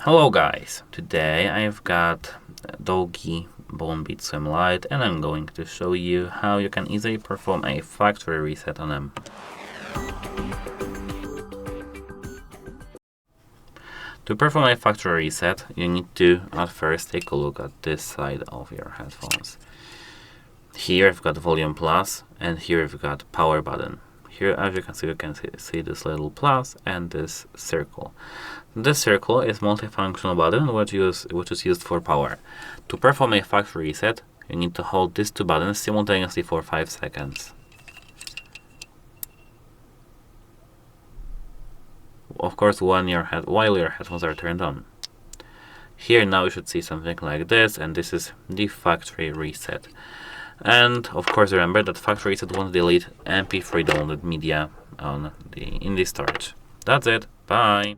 Hello guys, today I've got DOOGEE BoneBeat Swim Lite and I'm going to show you how you can easily perform a factory reset on them. To perform a factory reset, you need to at first take a look at this side of your headphones. Here I've got volume plus and here I've got power button. Here, as you can see this little plus and this circle. This circle is multifunctional button which is used for power. To perform a factory reset, you need to hold these two buttons simultaneously for 5 seconds. Of course, while your headphones are turned on. Here now you should see something like this, and this is the factory reset. And of course remember that factory reset won't delete MP3 downloaded media in the storage. That's it. Bye.